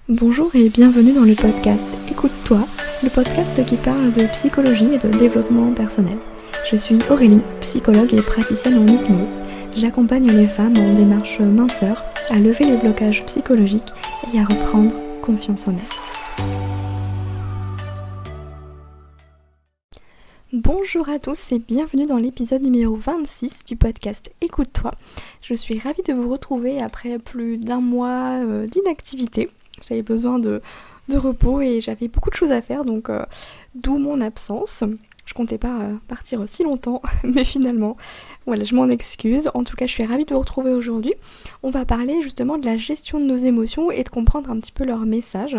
Bonjour et bienvenue dans le podcast Écoute-toi, le podcast qui parle de psychologie et de développement personnel. Je suis Aurélie, psychologue et praticienne en hypnose. J'accompagne les femmes en démarche minceur à lever les blocages psychologiques et à reprendre confiance en elles. Bonjour à tous et bienvenue dans l'épisode numéro 26 du podcast Écoute-toi. Je suis ravie de vous retrouver après plus d'un mois d'inactivité. J'avais besoin de repos et j'avais beaucoup de choses à faire, donc d'où mon absence. Je comptais pas partir aussi longtemps, mais finalement, voilà, je m'en excuse. En tout cas, je suis ravie de vous retrouver aujourd'hui. On va parler justement de la gestion de nos émotions et de comprendre un petit peu leur message.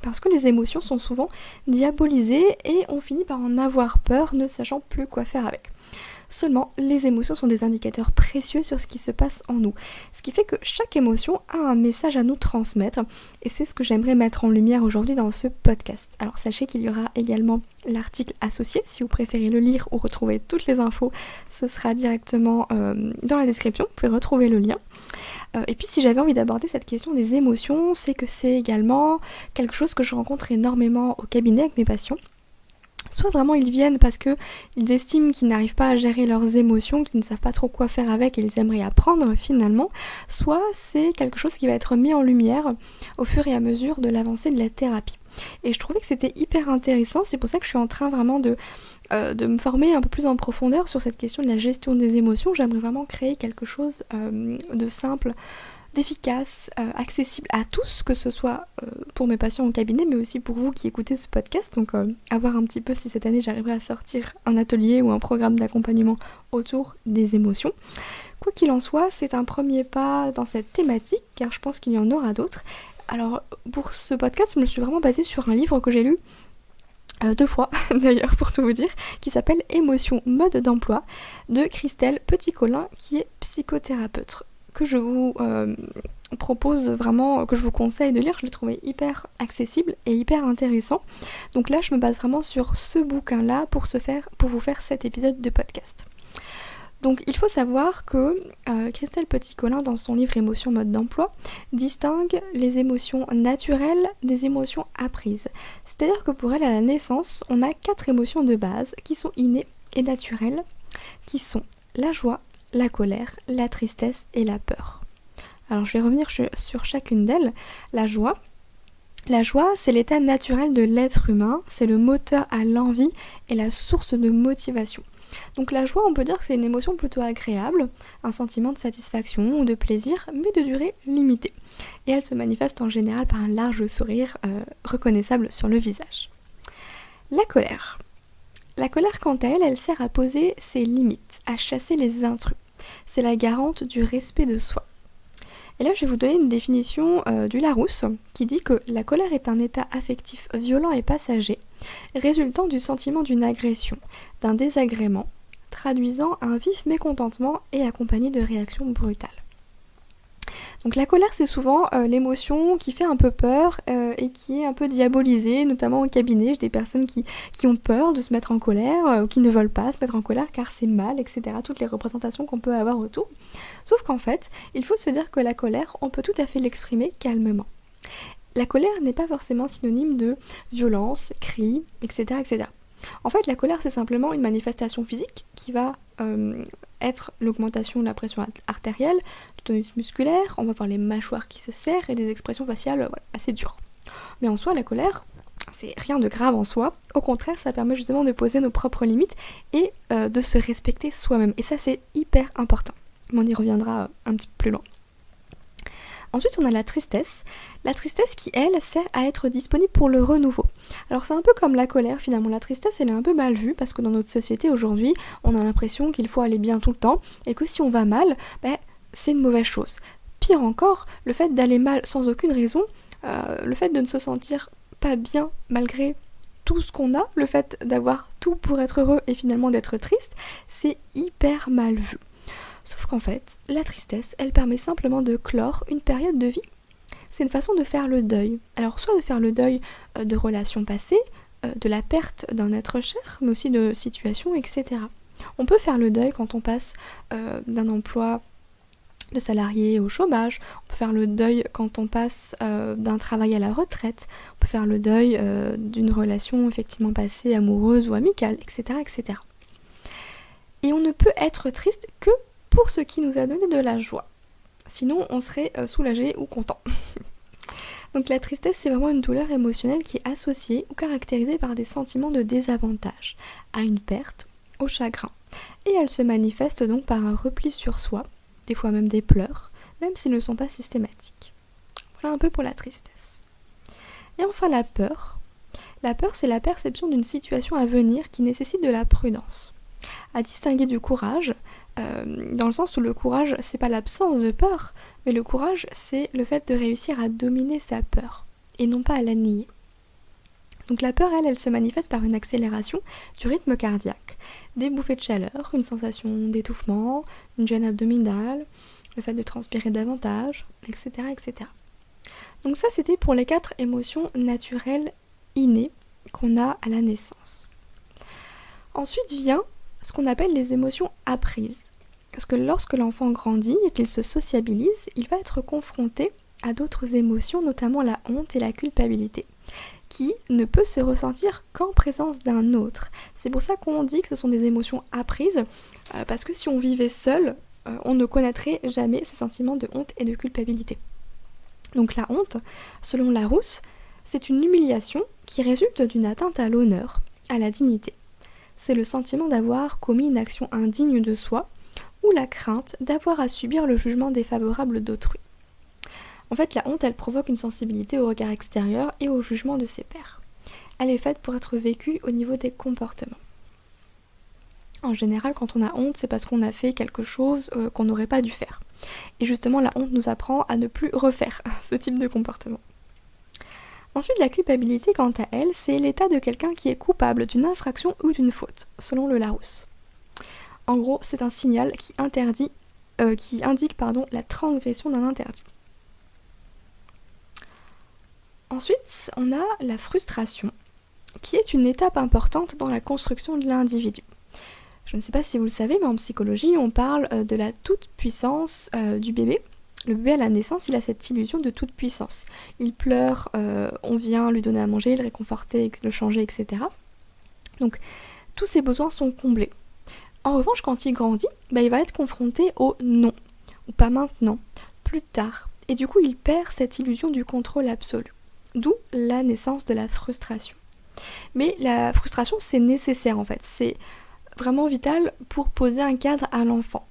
Parce que les émotions sont souvent diabolisées et on finit par en avoir peur, ne sachant plus quoi faire avec. Seulement, les émotions sont des indicateurs précieux sur ce qui se passe en nous. Ce qui fait que chaque émotion a un message à nous transmettre et c'est ce que j'aimerais mettre en lumière aujourd'hui dans ce podcast. Alors sachez qu'il y aura également l'article associé, si vous préférez le lire ou retrouver toutes les infos, ce sera directement dans la description, vous pouvez retrouver le lien. Et puis si j'avais envie d'aborder cette question des émotions, c'est que c'est également quelque chose que je rencontre énormément au cabinet avec mes patients. Soit vraiment ils viennent parce qu'ils estiment qu'ils n'arrivent pas à gérer leurs émotions, qu'ils ne savent pas trop quoi faire avec et ils aimeraient apprendre finalement, soit c'est quelque chose qui va être mis en lumière au fur et à mesure de l'avancée de la thérapie. Et je trouvais que c'était hyper intéressant, c'est pour ça que je suis en train vraiment de me former un peu plus en profondeur sur cette question de la gestion des émotions. J'aimerais vraiment créer quelque chose de simple, d'efficace, accessible à tous, que ce soit pour mes patients au cabinet, mais aussi pour vous qui écoutez ce podcast. Donc à voir un petit peu si cette année j'arriverai à sortir un atelier ou un programme d'accompagnement autour des émotions. Quoi qu'il en soit, c'est un premier pas dans cette thématique, car je pense qu'il y en aura d'autres. Alors pour ce podcast, je me suis vraiment basée sur un livre que j'ai lu 2 fois d'ailleurs pour tout vous dire, qui s'appelle Émotion, mode d'emploi de Christelle Petit-Colin, qui est psychothérapeute, que je vous propose vraiment, que je vous conseille de lire. Je l'ai trouvé hyper accessible et hyper intéressant. Donc là je me base vraiment sur ce bouquin là pour vous faire cet épisode de podcast. Donc il faut savoir que Christelle Petit-Colin, dans son livre Émotion, mode d'emploi, distingue les émotions naturelles des émotions apprises. C'est-à-dire que pour elle, à la naissance, on a 4 émotions de base qui sont innées et naturelles, qui sont la joie, la colère, la tristesse et la peur. Alors je vais revenir sur chacune d'elles. La joie, c'est l'état naturel de l'être humain, c'est le moteur à l'envie et la source de motivation. Donc la joie, on peut dire que c'est une émotion plutôt agréable, un sentiment de satisfaction ou de plaisir, mais de durée limitée. Et elle se manifeste en général par un large sourire reconnaissable sur le visage. La colère. La colère, quant à elle, elle sert à poser ses limites, à chasser les intrus. C'est la garante du respect de soi. Et là, je vais vous donner une définition du Larousse qui dit que la colère est un état affectif violent et passager, résultant du sentiment d'une agression, d'un désagrément, traduisant un vif mécontentement et accompagné de réactions brutales. Donc la colère, c'est souvent l'émotion qui fait un peu peur et qui est un peu diabolisée, notamment au cabinet. J'ai des personnes qui ont peur de se mettre en colère ou qui ne veulent pas se mettre en colère car c'est mal, etc. Toutes les représentations qu'on peut avoir autour. Sauf qu'en fait, il faut se dire que la colère, on peut tout à fait l'exprimer calmement. La colère n'est pas forcément synonyme de violence, cris, etc., etc. En fait, la colère, c'est simplement une manifestation physique qui va être l'augmentation de la pression artérielle, du tonus musculaire, on va voir les mâchoires qui se serrent et des expressions faciales assez dures. Mais en soi, la colère, c'est rien de grave en soi. Au contraire, ça permet justement de poser nos propres limites et de se respecter soi-même. Et ça, c'est hyper important. On y reviendra un petit peu plus loin. Ensuite, on a la tristesse. La tristesse qui, elle, sert à être disponible pour le renouveau. Alors c'est un peu comme la colère finalement. La tristesse, elle est un peu mal vue parce que dans notre société aujourd'hui, on a l'impression qu'il faut aller bien tout le temps et que si on va mal, c'est une mauvaise chose. Pire encore, le fait d'aller mal sans aucune raison, le fait de ne se sentir pas bien malgré tout ce qu'on a, le fait d'avoir tout pour être heureux et finalement d'être triste, c'est hyper mal vu. Sauf qu'en fait, la tristesse, elle permet simplement de clore une période de vie. C'est une façon de faire le deuil. Alors soit de faire le deuil de relations passées, de la perte d'un être cher, mais aussi de situations, etc. On peut faire le deuil quand on passe d'un emploi de salarié au chômage, on peut faire le deuil quand on passe d'un travail à la retraite, on peut faire le deuil d'une relation effectivement passée amoureuse ou amicale, etc., etc. Et on ne peut être triste que pour ce qui nous a donné de la joie. Sinon, on serait soulagé ou content. Donc la tristesse, c'est vraiment une douleur émotionnelle qui est associée ou caractérisée par des sentiments de désavantage, à une perte, au chagrin. Et elle se manifeste donc par un repli sur soi, des fois même des pleurs, même s'ils ne sont pas systématiques. Voilà un peu pour la tristesse. Et enfin la peur. La peur, c'est la perception d'une situation à venir qui nécessite de la prudence. À distinguer du courage, dans le sens où le courage, c'est pas l'absence de peur, mais le courage, c'est le fait de réussir à dominer sa peur, et non pas à la nier. Donc la peur, elle se manifeste par une accélération du rythme cardiaque, des bouffées de chaleur, une sensation d'étouffement, une gêne abdominale, le fait de transpirer davantage, etc., etc. Donc ça, c'était pour les 4 émotions naturelles innées qu'on a à la naissance. Ensuite vient ce qu'on appelle les émotions apprises. Parce que lorsque l'enfant grandit et qu'il se sociabilise, il va être confronté à d'autres émotions, notamment la honte et la culpabilité, qui ne peut se ressentir qu'en présence d'un autre. C'est pour ça qu'on dit que ce sont des émotions apprises, parce que si on vivait seul, on ne connaîtrait jamais ces sentiments de honte et de culpabilité. Donc la honte, selon Larousse, c'est une humiliation qui résulte d'une atteinte à l'honneur, à la dignité. C'est le sentiment d'avoir commis une action indigne de soi ou la crainte d'avoir à subir le jugement défavorable d'autrui. En fait, la honte, elle provoque une sensibilité au regard extérieur et au jugement de ses pairs. Elle est faite pour être vécue au niveau des comportements. En général, quand on a honte, c'est parce qu'on a fait quelque chose qu'on n'aurait pas dû faire. Et justement, la honte nous apprend à ne plus refaire ce type de comportement. Ensuite, la culpabilité, quant à elle, c'est l'état de quelqu'un qui est coupable d'une infraction ou d'une faute, selon le Larousse. En gros, c'est un signal qui indique la transgression d'un interdit. Ensuite, on a la frustration, qui est une étape importante dans la construction de l'individu. Je ne sais pas si vous le savez, mais en psychologie, on parle de la toute-puissance du bébé. Le bébé à la naissance, il a cette illusion de toute puissance. Il pleure, on vient lui donner à manger, le réconforter, le changer, etc. Donc tous ses besoins sont comblés. En revanche, quand il grandit, il va être confronté au non, ou pas maintenant, plus tard. Et du coup, il perd cette illusion du contrôle absolu. D'où la naissance de la frustration. Mais la frustration, c'est nécessaire en fait. C'est vraiment vital pour poser un cadre à l'enfant.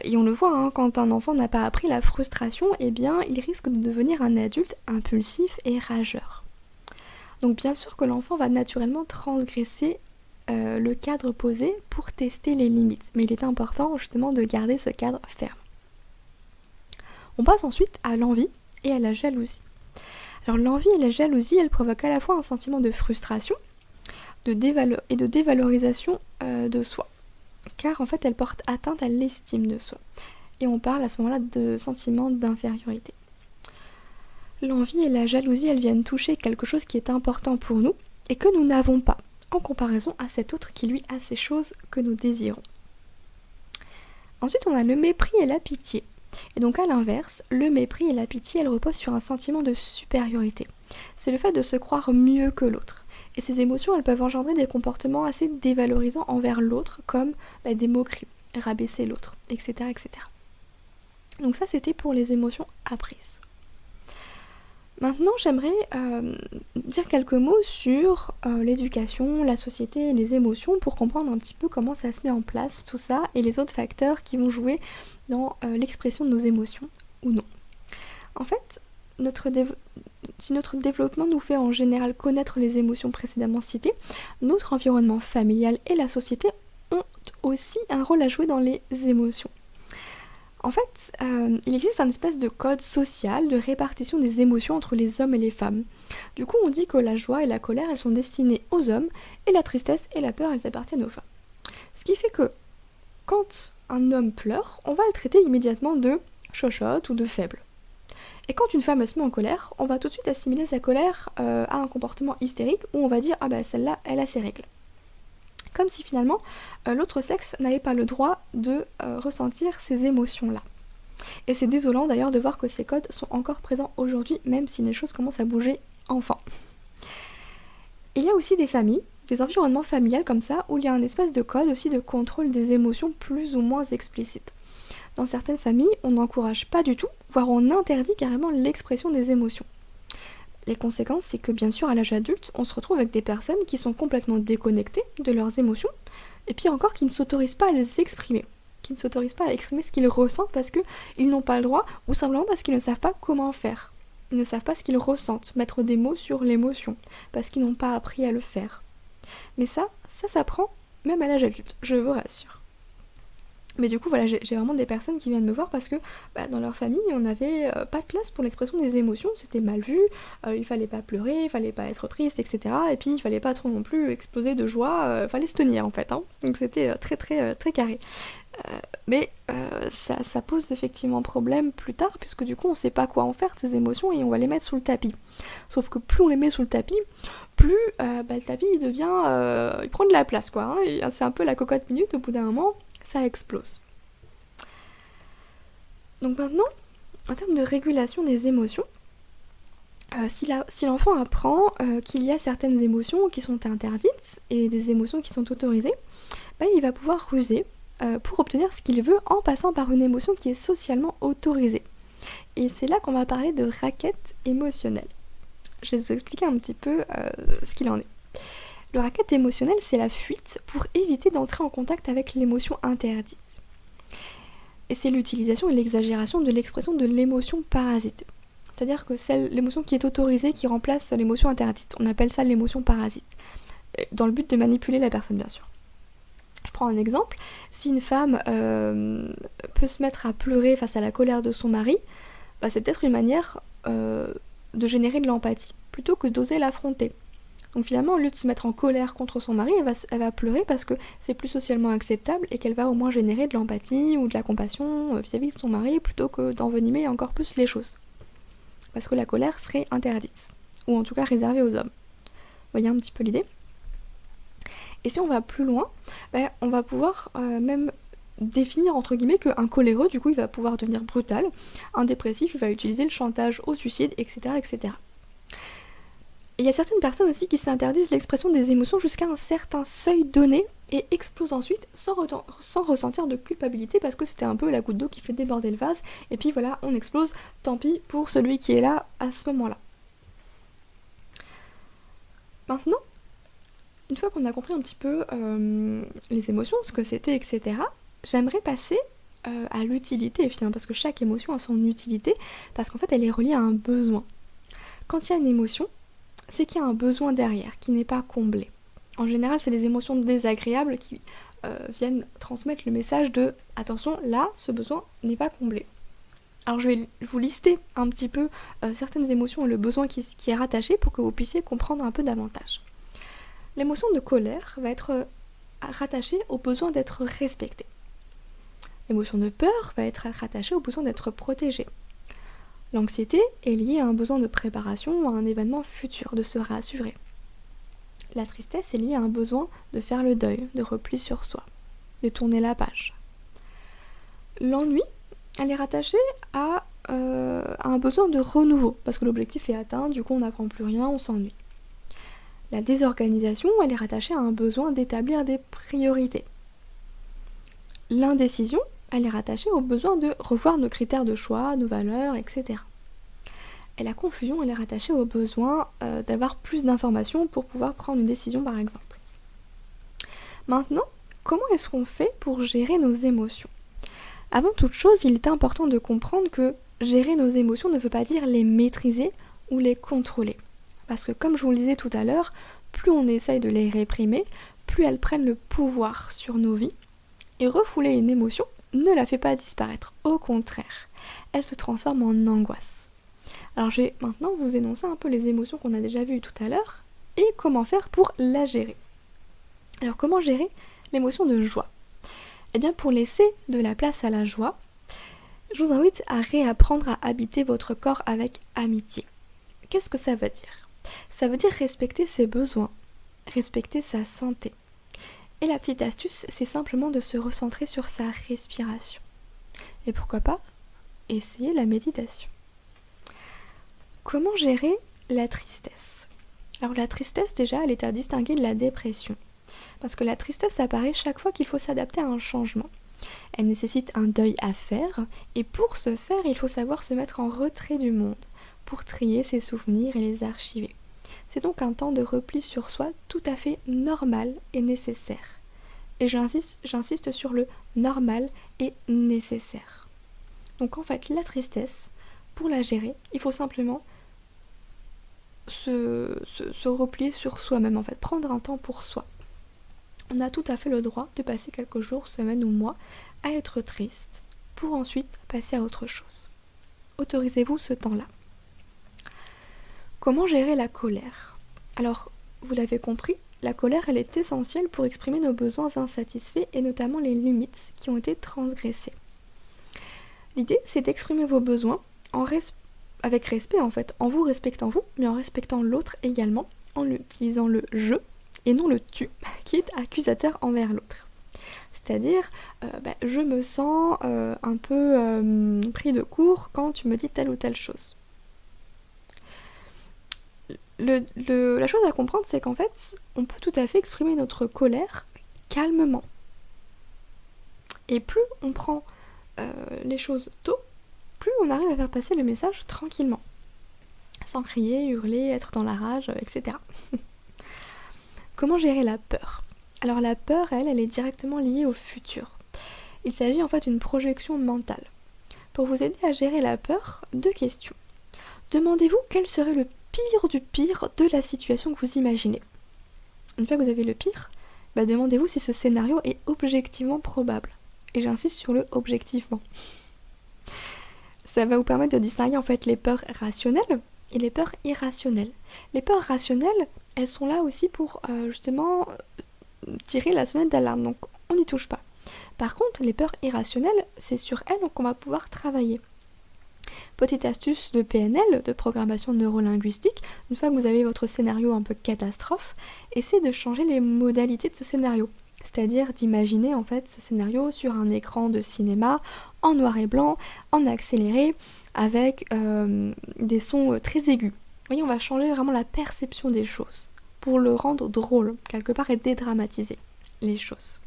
Et on le voit, quand un enfant n'a pas appris la frustration, il risque de devenir un adulte impulsif et rageur. Donc bien sûr que l'enfant va naturellement transgresser le cadre posé pour tester les limites. Mais il est important justement de garder ce cadre ferme. On passe ensuite à l'envie et à la jalousie. Alors l'envie et la jalousie, elles provoquent à la fois un sentiment de frustration et de dévalorisation de soi. Car en fait elle porte atteinte à l'estime de soi. Et on parle à ce moment-là de sentiment d'infériorité. L'envie et la jalousie, elles viennent toucher quelque chose qui est important pour nous et que nous n'avons pas, en comparaison à cet autre qui lui a ces choses que nous désirons. Ensuite, on a le mépris et la pitié. Et donc à l'inverse, le mépris et la pitié, elles reposent sur un sentiment de supériorité. C'est le fait de se croire mieux que l'autre. Et ces émotions, elles peuvent engendrer des comportements assez dévalorisants envers l'autre, comme des moqueries, rabaisser l'autre, etc., etc. Donc ça, c'était pour les émotions apprises. Maintenant, j'aimerais dire quelques mots sur l'éducation, la société et les émotions pour comprendre un petit peu comment ça se met en place, tout ça, et les autres facteurs qui vont jouer dans l'expression de nos émotions ou non. En fait, si notre développement nous fait en général connaître les émotions précédemment citées, notre environnement familial et la société ont aussi un rôle à jouer dans les émotions. En fait, il existe un espèce de code social de répartition des émotions entre les hommes et les femmes. Du coup, on dit que la joie et la colère, elles sont destinées aux hommes, et la tristesse et la peur, elles appartiennent aux femmes. Ce qui fait que, quand un homme pleure, on va le traiter immédiatement de chochotte ou de faible. Et quand une femme elle se met en colère, on va tout de suite assimiler sa colère à un comportement hystérique où on va dire « Ah celle-là, elle a ses règles ». Comme si finalement l'autre sexe n'avait pas le droit de ressentir ces émotions-là. Et c'est désolant d'ailleurs de voir que ces codes sont encore présents aujourd'hui, même si les choses commencent à bouger enfin. Il y a aussi des familles, des environnements familiales comme ça, où il y a un espace de code aussi de contrôle des émotions plus ou moins explicite. Dans certaines familles, on n'encourage pas du tout, voire on interdit carrément l'expression des émotions. Les conséquences, c'est que bien sûr, à l'âge adulte, on se retrouve avec des personnes qui sont complètement déconnectées de leurs émotions, et puis encore qui ne s'autorisent pas à les exprimer, qui ne s'autorisent pas à exprimer ce qu'ils ressentent parce qu'ils n'ont pas le droit, ou simplement parce qu'ils ne savent pas comment faire. Ils ne savent pas ce qu'ils ressentent, mettre des mots sur l'émotion, parce qu'ils n'ont pas appris à le faire. Mais ça s'apprend même à l'âge adulte, je vous rassure. Mais du coup, voilà, j'ai vraiment des personnes qui viennent me voir parce que dans leur famille, on n'avait pas de place pour l'expression des émotions, c'était mal vu, il fallait pas pleurer, il fallait pas être triste, etc. Et puis il fallait pas trop non plus exploser de joie, fallait se tenir en fait. Donc c'était très très très carré. Mais ça pose effectivement problème plus tard, puisque du coup on sait pas quoi en faire de ces émotions et on va les mettre sous le tapis. Sauf que plus on les met sous le tapis, plus le tapis il devient... il prend de la place quoi, et c'est un peu la cocotte minute, au bout d'un moment, ça explose. Donc maintenant, en termes de régulation des émotions, si l'enfant apprend qu'il y a certaines émotions qui sont interdites et des émotions qui sont autorisées, il va pouvoir ruser pour obtenir ce qu'il veut en passant par une émotion qui est socialement autorisée. Et c'est là qu'on va parler de racket émotionnel. Je vais vous expliquer un petit peu ce qu'il en est. Le racket émotionnel, c'est la fuite pour éviter d'entrer en contact avec l'émotion interdite. Et c'est l'utilisation et l'exagération de l'expression de l'émotion parasite. C'est-à-dire que c'est l'émotion qui est autorisée qui remplace l'émotion interdite. On appelle ça l'émotion parasite. Dans le but de manipuler la personne, bien sûr. Je prends un exemple. Si une femme peut se mettre à pleurer face à la colère de son mari, c'est peut-être une manière de générer de l'empathie, plutôt que d'oser l'affronter. Donc finalement, au lieu de se mettre en colère contre son mari, elle va pleurer parce que c'est plus socialement acceptable et qu'elle va au moins générer de l'empathie ou de la compassion vis-à-vis de son mari, plutôt que d'envenimer encore plus les choses. Parce que la colère serait interdite, ou en tout cas réservée aux hommes. Vous voyez un petit peu l'idée ? Et si on va plus loin, on va pouvoir même définir entre guillemets qu'un coléreux, du coup, il va pouvoir devenir brutal. Un dépressif, il va utiliser le chantage au suicide, etc. etc. Et il y a certaines personnes aussi qui s'interdisent l'expression des émotions jusqu'à un certain seuil donné et explosent ensuite sans ressentir de culpabilité parce que c'était un peu la goutte d'eau qui fait déborder le vase. Et puis voilà, on explose, tant pis pour celui qui est là à ce moment-là. Maintenant, une fois qu'on a compris un petit peu les émotions, ce que c'était, etc., j'aimerais passer à l'utilité finalement, parce que chaque émotion a son utilité, parce qu'en fait elle est reliée à un besoin. Quand il y a une émotion, c'est qu'il y a un besoin derrière, qui n'est pas comblé. En général, c'est les émotions désagréables qui viennent transmettre le message de « attention, là, ce besoin n'est pas comblé ». Alors je vais vous lister un petit peu certaines émotions et le besoin qui est rattaché pour que vous puissiez comprendre un peu davantage. L'émotion de colère va être rattachée au besoin d'être respecté. L'émotion de peur va être rattachée au besoin d'être protégé. L'anxiété est liée à un besoin de préparation à un événement futur, de se rassurer. La tristesse est liée à un besoin de faire le deuil, de repli sur soi, de tourner la page. L'ennui, elle est rattachée à un besoin de renouveau, parce que l'objectif est atteint, du coup on n'apprend plus rien, on s'ennuie. La désorganisation, elle est rattachée à un besoin d'établir des priorités. L'indécision, elle est rattachée au besoin de revoir nos critères de choix, nos valeurs, etc. Et la confusion, elle est rattachée au besoin d'avoir plus d'informations pour pouvoir prendre une décision, par exemple. Maintenant, comment est-ce qu'on fait pour gérer nos émotions ? Avant toute chose, il est important de comprendre que gérer nos émotions ne veut pas dire les maîtriser ou les contrôler. Parce que comme je vous le disais tout à l'heure, plus on essaye de les réprimer, plus elles prennent le pouvoir sur nos vies. Et refouler une émotion ne la fait pas disparaître, au contraire, elle se transforme en angoisse. Alors je vais maintenant vous énoncer un peu les émotions qu'on a déjà vues tout à l'heure et comment faire pour la gérer. Alors comment gérer l'émotion de joie ? Eh bien pour laisser de la place à la joie, je vous invite à réapprendre à habiter votre corps avec amitié. Qu'est-ce que ça veut dire ? Ça veut dire respecter ses besoins, respecter sa santé. Et la petite astuce, c'est simplement de se recentrer sur sa respiration. Et pourquoi pas essayez la méditation. Comment gérer la tristesse ? Alors la tristesse déjà, elle est à distinguer de la dépression. Parce que la tristesse apparaît chaque fois qu'il faut s'adapter à un changement. Elle nécessite un deuil à faire, et pour ce faire, il faut savoir se mettre en retrait du monde, pour trier ses souvenirs et les archiver. C'est donc un temps de repli sur soi tout à fait normal et nécessaire. Et j'insiste sur le normal et nécessaire. Donc en fait, la tristesse, pour la gérer, il faut simplement se replier sur soi-même, en fait, prendre un temps pour soi. On a tout à fait le droit de passer quelques jours, semaines ou mois à être triste, pour ensuite passer à autre chose. Autorisez-vous ce temps-là. Comment gérer la colère ? Alors, vous l'avez compris, la colère, elle est essentielle pour exprimer nos besoins insatisfaits et notamment les limites qui ont été transgressées. L'idée, c'est d'exprimer vos besoins avec respect en fait, en vous respectant vous, mais en respectant l'autre également, en utilisant le « je » et non le « tu » qui est accusateur envers l'autre. C'est-à-dire, je me sens un peu pris de court quand tu me dis telle ou telle chose. La chose à comprendre, c'est qu'en fait, on peut tout à fait exprimer notre colère calmement. Et plus on prend les choses tôt, plus on arrive à faire passer le message tranquillement. Sans crier, hurler, être dans la rage, etc. Comment gérer la peur ? Alors la peur, elle est directement liée au futur. Il s'agit en fait d'une projection mentale. Pour vous aider à gérer la peur, 2 questions. Demandez-vous quel serait le pire du pire de la situation que vous imaginez. Une fois que vous avez le pire, demandez-vous si ce scénario est objectivement probable. Et j'insiste sur le objectivement. Ça va vous permettre de distinguer en fait les peurs rationnelles et les peurs irrationnelles. Les peurs rationnelles, elles sont là aussi pour justement tirer la sonnette d'alarme, donc on n'y touche pas. Par contre, les peurs irrationnelles, c'est sur elles qu'on va pouvoir travailler. Petite astuce de PNL, de programmation neurolinguistique, une fois que vous avez votre scénario un peu catastrophe, essayez de changer les modalités de ce scénario. C'est-à-dire d'imaginer en fait ce scénario sur un écran de cinéma, en noir et blanc, en accéléré, avec des sons très aigus. Vous voyez, on va changer vraiment la perception des choses, pour le rendre drôle, quelque part, et dédramatiser les choses.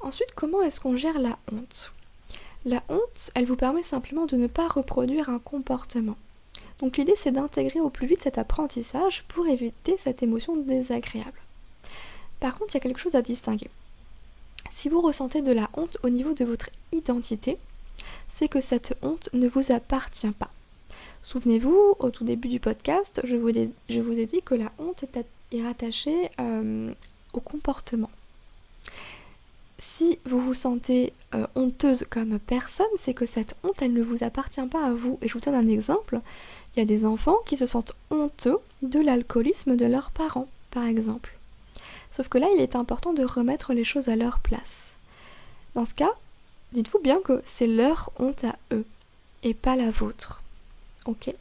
Ensuite, comment est-ce qu'on gère la honte ? La honte, elle vous permet simplement de ne pas reproduire un comportement. Donc l'idée, c'est d'intégrer au plus vite cet apprentissage pour éviter cette émotion désagréable. Par contre, il y a quelque chose à distinguer. Si vous ressentez de la honte au niveau de votre identité, c'est que cette honte ne vous appartient pas. Souvenez-vous, au tout début du podcast, je vous ai dit que la honte est rattachée au comportement. Si vous vous sentez honteuse comme personne, c'est que cette honte, elle ne vous appartient pas à vous. Et je vous donne un exemple. Il y a des enfants qui se sentent honteux de l'alcoolisme de leurs parents, par exemple. Sauf que là, il est important de remettre les choses à leur place. Dans ce cas, dites-vous bien que c'est leur honte à eux, et pas la vôtre. Ok ?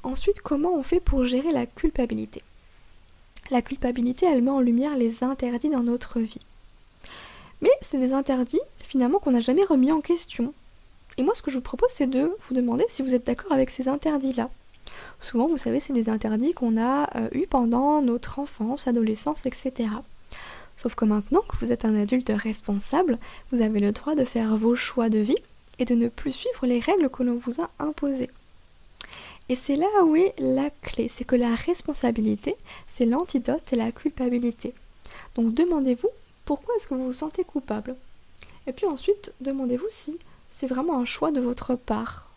Ensuite, comment on fait pour gérer la culpabilité ? La culpabilité, elle met en lumière les interdits dans notre vie. Mais c'est des interdits, finalement, qu'on n'a jamais remis en question. Et moi, ce que je vous propose, c'est de vous demander si vous êtes d'accord avec ces interdits-là. Souvent, vous savez, c'est des interdits qu'on a eus pendant notre enfance, adolescence, etc. Sauf que maintenant que vous êtes un adulte responsable, vous avez le droit de faire vos choix de vie et de ne plus suivre les règles que l'on vous a imposées. Et c'est là où est la clé, c'est que la responsabilité, c'est l'antidote à la culpabilité. Donc demandez-vous pourquoi est-ce que vous vous sentez coupable. Et puis ensuite, demandez-vous si c'est vraiment un choix de votre part.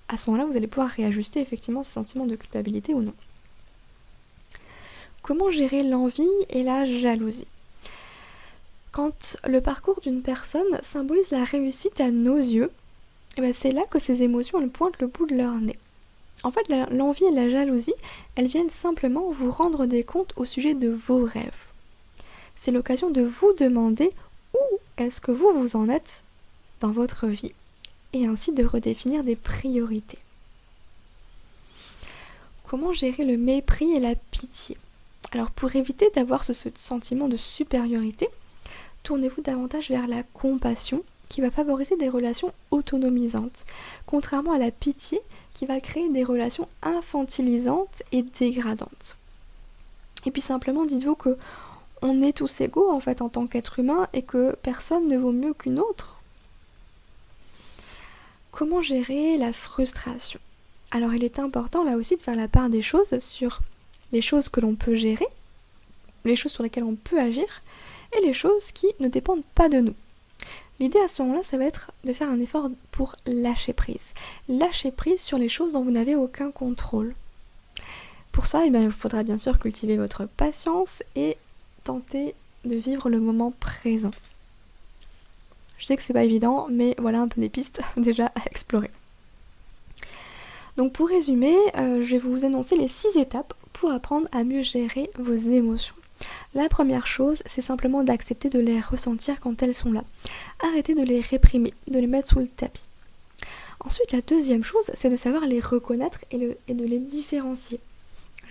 À ce moment-là, vous allez pouvoir réajuster effectivement ce sentiment de culpabilité ou non. Comment gérer l'envie et la jalousie ? Quand le parcours d'une personne symbolise la réussite à nos yeux, c'est là que ces émotions elles pointent le bout de leur nez. En fait, l'envie et la jalousie, elles viennent simplement vous rendre des comptes au sujet de vos rêves. C'est l'occasion de vous demander où est-ce que vous en êtes dans votre vie et ainsi de redéfinir des priorités. Comment gérer le mépris et la pitié ? Alors pour éviter d'avoir ce sentiment de supériorité, tournez-vous davantage vers la compassion qui va favoriser des relations autonomisantes, contrairement à la pitié qui va créer des relations infantilisantes et dégradantes. Et puis simplement dites-vous que on est tous égaux en fait en tant qu'être humain et que personne ne vaut mieux qu'une autre. Comment gérer la frustration ? Alors il est important là aussi de faire la part des choses sur les choses que l'on peut gérer, les choses sur lesquelles on peut agir et les choses qui ne dépendent pas de nous. L'idée à ce moment-là, ça va être de faire un effort pour lâcher prise. Lâcher prise sur les choses dont vous n'avez aucun contrôle. Pour ça, il faudra bien sûr cultiver votre patience et tenter de vivre le moment présent. Je sais que c'est pas évident, mais voilà un peu des pistes déjà à explorer. Donc pour résumer, je vais vous énoncer les 6 étapes pour apprendre à mieux gérer vos émotions. La première chose, c'est simplement d'accepter de les ressentir quand elles sont là. Arrêtez de les réprimer, de les mettre sous le tapis. Ensuite, la deuxième chose, c'est de savoir les reconnaître et de les différencier.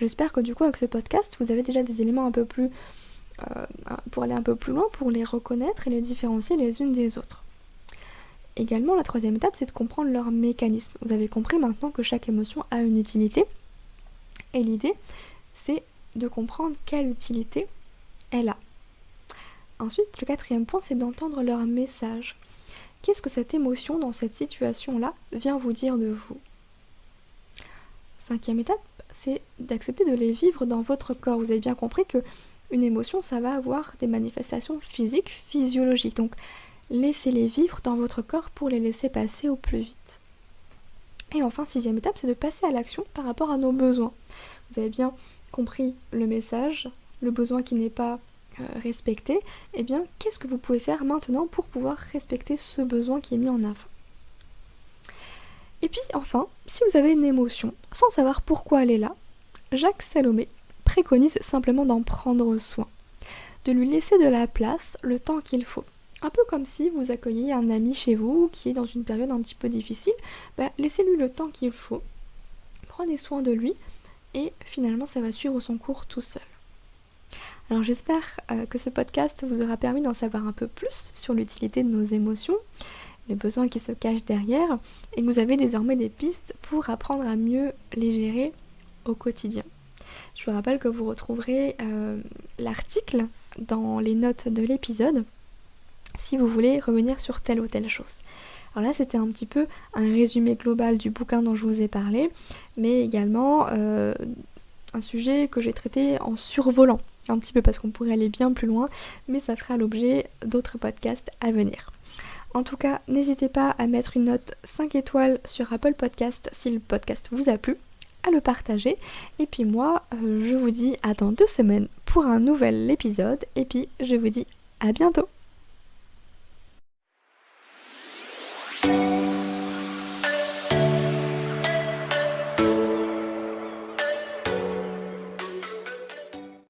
J'espère que du coup, avec ce podcast, vous avez déjà des éléments un peu plus pour aller un peu plus loin, pour les reconnaître et les différencier les unes des autres. Également, la troisième étape, c'est de comprendre leur mécanisme. Vous avez compris maintenant que chaque émotion a une utilité. Et l'idée, c'est de comprendre quelle utilité elle a. Ensuite, le quatrième point, c'est d'entendre leur message. Qu'est-ce que cette émotion, dans cette situation-là, vient vous dire de vous ? Cinquième étape, c'est d'accepter de les vivre dans votre corps. Vous avez bien compris que une émotion, ça va avoir des manifestations physiques, physiologiques. Donc, laissez-les vivre dans votre corps pour les laisser passer au plus vite. Et enfin, sixième étape, c'est de passer à l'action par rapport à nos besoins. Vous avez bien compris le message, le besoin qui n'est pas respecté. Eh bien, qu'est-ce que vous pouvez faire maintenant pour pouvoir respecter ce besoin qui est mis en avant ? Et puis enfin, si vous avez une émotion, sans savoir pourquoi elle est là, Jacques Salomé préconise simplement d'en prendre soin, de lui laisser de la place le temps qu'il faut. Un peu comme si vous accueilliez un ami chez vous qui est dans une période un petit peu difficile, laissez-lui le temps qu'il faut, prenez soin de lui et finalement ça va suivre son cours tout seul. Alors j'espère que ce podcast vous aura permis d'en savoir un peu plus sur l'utilité de nos émotions, les besoins qui se cachent derrière, et que vous avez désormais des pistes pour apprendre à mieux les gérer au quotidien. Je vous rappelle que vous retrouverez l'article dans les notes de l'épisode si vous voulez revenir sur telle ou telle chose. Alors là c'était un petit peu un résumé global du bouquin dont je vous ai parlé, mais également un sujet que j'ai traité en survolant un petit peu parce qu'on pourrait aller bien plus loin, mais ça fera l'objet d'autres podcasts à venir. En tout cas, n'hésitez pas à mettre une note 5 étoiles sur Apple Podcast si le podcast vous a plu, à le partager, et puis moi, je vous dis à dans 2 semaines pour un nouvel épisode, et puis je vous dis à bientôt.